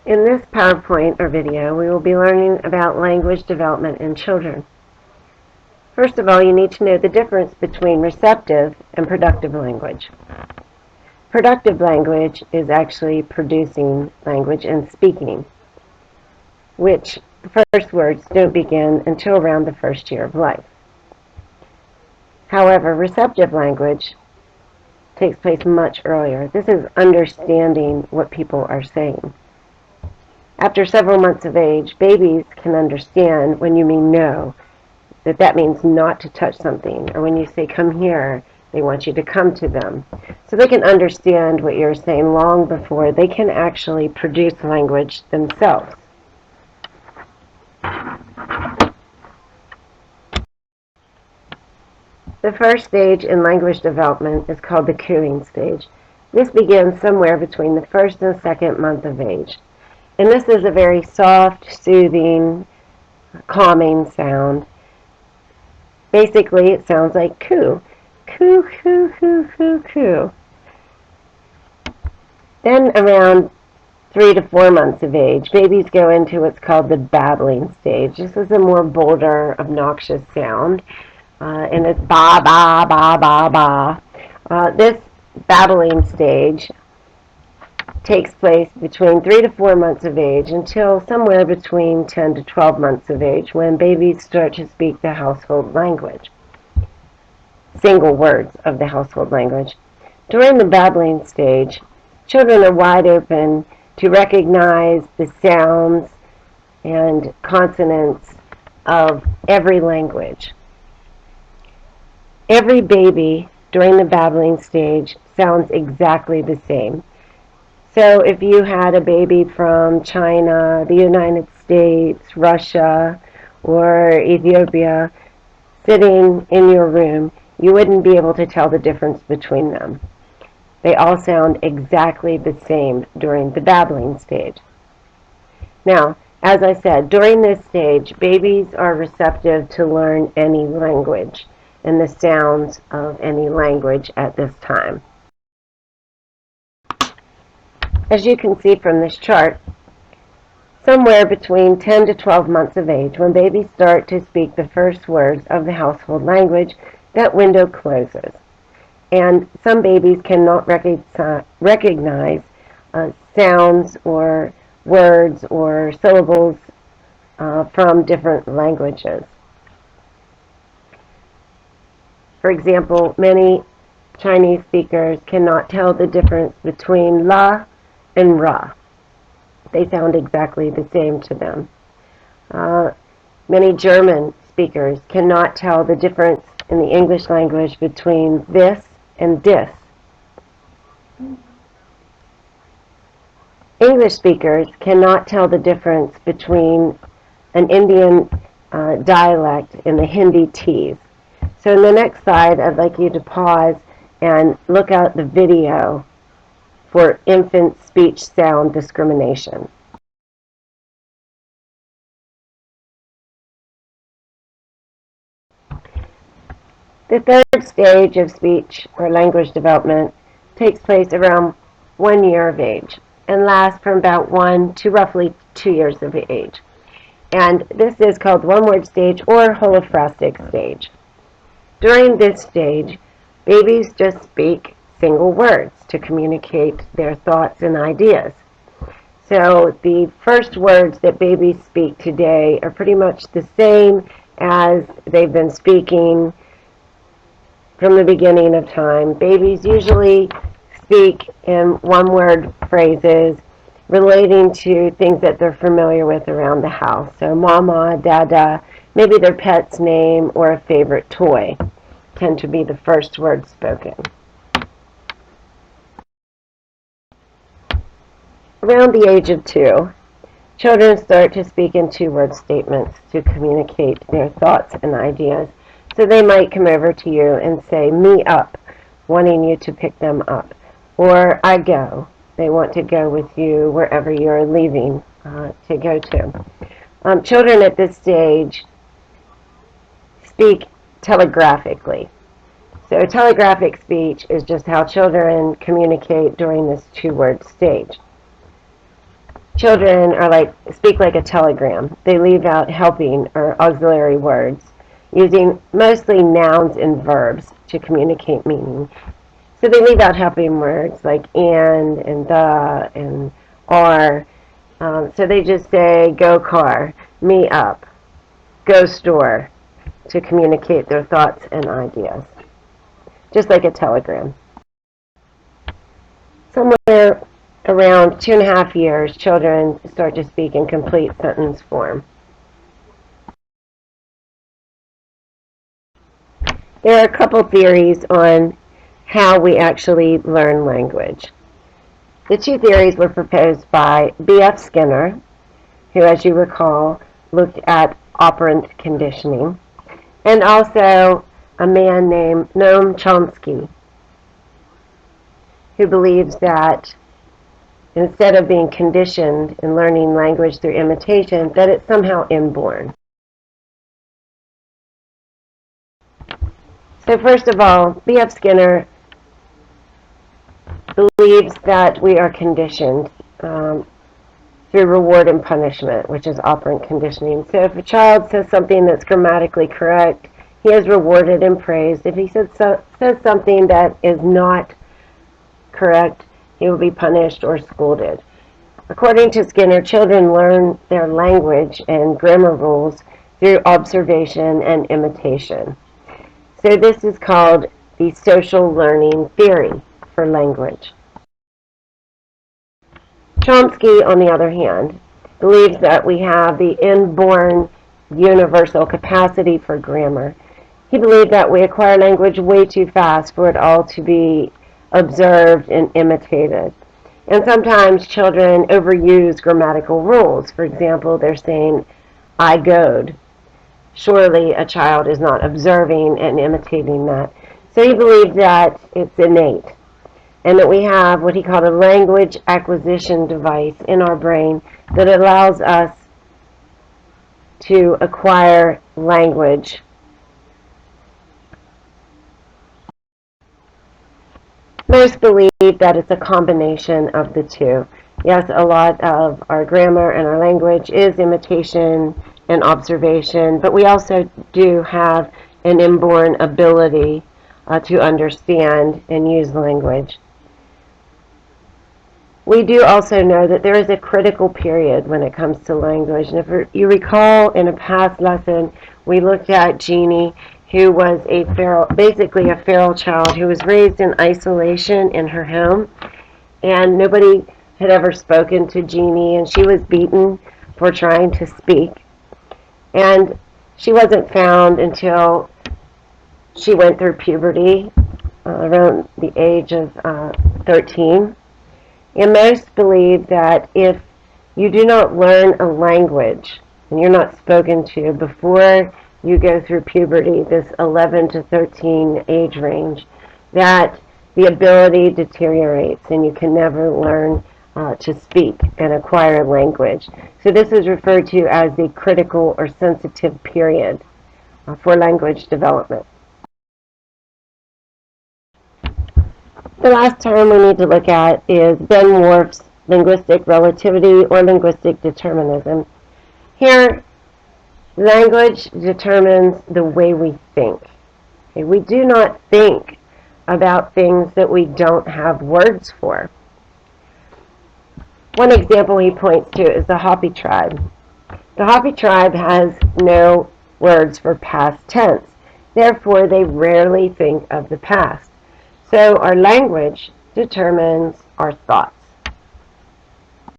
In this PowerPoint or video, we will be learning about language development in children. First of all, you need to know the difference between receptive and productive language. Productive language is actually producing language and speaking, which the first words don't begin until around the first year of life. However, receptive language takes place much earlier. This is understanding what people are saying. After several months of age, babies can understand when you mean no, that means not to touch something, or when you say come here, they want you to come to them. So they can understand what you're saying long before they can actually produce language themselves. The first stage in language development is called the cooing stage. This begins somewhere between the first and second month of age. And this is a very soft, soothing, calming sound. Basically, it sounds like coo. Coo, coo, coo, coo, coo. Then around 3 to 4 months of age, babies go into what's called the babbling stage. This is a more bolder, obnoxious sound. And it's ba, ba, ba, ba, ba. This babbling stage takes place between 3 to 4 months of age until somewhere between 10 to 12 months of age, when babies start to speak the household language, single words of the household language. During the babbling stage, children are wide open to recognize the sounds and consonants of every language. Every baby during the babbling stage sounds exactly the same. So if you had a baby from China, the United States, Russia, or Ethiopia sitting in your room, you wouldn't be able to tell the difference between them. They all sound exactly the same during the babbling stage. Now, as I said, during this stage, babies are receptive to learn any language and the sounds of any language at this time. As you can see from this chart, somewhere between 10 to 12 months of age, when babies start to speak the first words of the household language, that window closes. And some babies cannot recognize sounds or words or syllables from different languages. For example, many Chinese speakers cannot tell the difference between la and ra. They sound exactly the same to them. Many German speakers cannot tell the difference in the English language between this and dis. English speakers cannot tell the difference between an Indian dialect and the Hindi T's. So in the next slide, I'd like you to pause and look at the video for infant speech sound discrimination. The third stage of speech or language development takes place around 1 year of age and lasts from about 1 to roughly 2 years of age. And this is called one-word stage or holophrastic stage. During this stage, babies just speak single words to communicate their thoughts and ideas. So the first words that babies speak today are pretty much the same as they've been speaking from the beginning of time. Babies usually speak in one-word phrases relating to things that they're familiar with around the house. So mama, dada, maybe their pet's name or a favorite toy tend to be the first words spoken. Around the age of 2, children start to speak in two-word statements to communicate their thoughts and ideas. So they might come over to you and say, me up, wanting you to pick them up. Or I go. They want to go with you wherever you're leaving to go to. Children at this stage speak telegraphically. So telegraphic speech is just how children communicate during this two-word stage. Children speak like a telegram. They leave out helping or auxiliary words, using mostly nouns and verbs to communicate meaning. So they leave out helping words like and the and are. So they just say go car, me up, go store to communicate their thoughts and ideas, just like a telegram. Somewhere around 2.5 years, children start to speak in complete sentence form. There are a couple theories on how we actually learn language. The two theories were proposed by B.F. Skinner, who, as you recall, looked at operant conditioning, and also a man named Noam Chomsky, who believes that instead of being conditioned in learning language through imitation, that it's somehow inborn. So first of all, B.F. Skinner believes that we are conditioned through reward and punishment, which is operant conditioning. So if a child says something that's grammatically correct, he is rewarded and praised. If he says something that is not correct, he will be punished or scolded. According to Skinner, children learn their language and grammar rules through observation and imitation. So this is called the social learning theory for language. Chomsky, on the other hand, believes that we have the inborn universal capacity for grammar. He believed that we acquire language way too fast for it all to be observed and imitated. And sometimes children overuse grammatical rules. For example, they're saying, I goed. Surely a child is not observing and imitating that. So he believed that it's innate, and that we have what he called a language acquisition device in our brain that allows us to acquire language. Most believe that it's a combination of the two. Yes, a lot of our grammar and our language is imitation and observation, but we also do have an inborn ability to understand and use language. We do also know that there is a critical period when it comes to language. And if you recall, in a past lesson, we looked at Jeannie, who was basically a feral child who was raised in isolation in her home, and nobody had ever spoken to Jeannie, and she was beaten for trying to speak. And she wasn't found until she went through puberty, around the age of 13. And most believe that if you do not learn a language and you're not spoken to before you go through puberty, this 11 to 13 age range, that the ability deteriorates and you can never learn to speak and acquire language. So this is referred to as the critical or sensitive period for language development. The last term we need to look at is Ben Whorf's linguistic relativity or linguistic determinism. Here, language determines the way we think. Okay, we do not think about things that we don't have words for. One example he points to is the Hopi tribe. The Hopi tribe has no words for past tense. Therefore, they rarely think of the past. So our language determines our thoughts.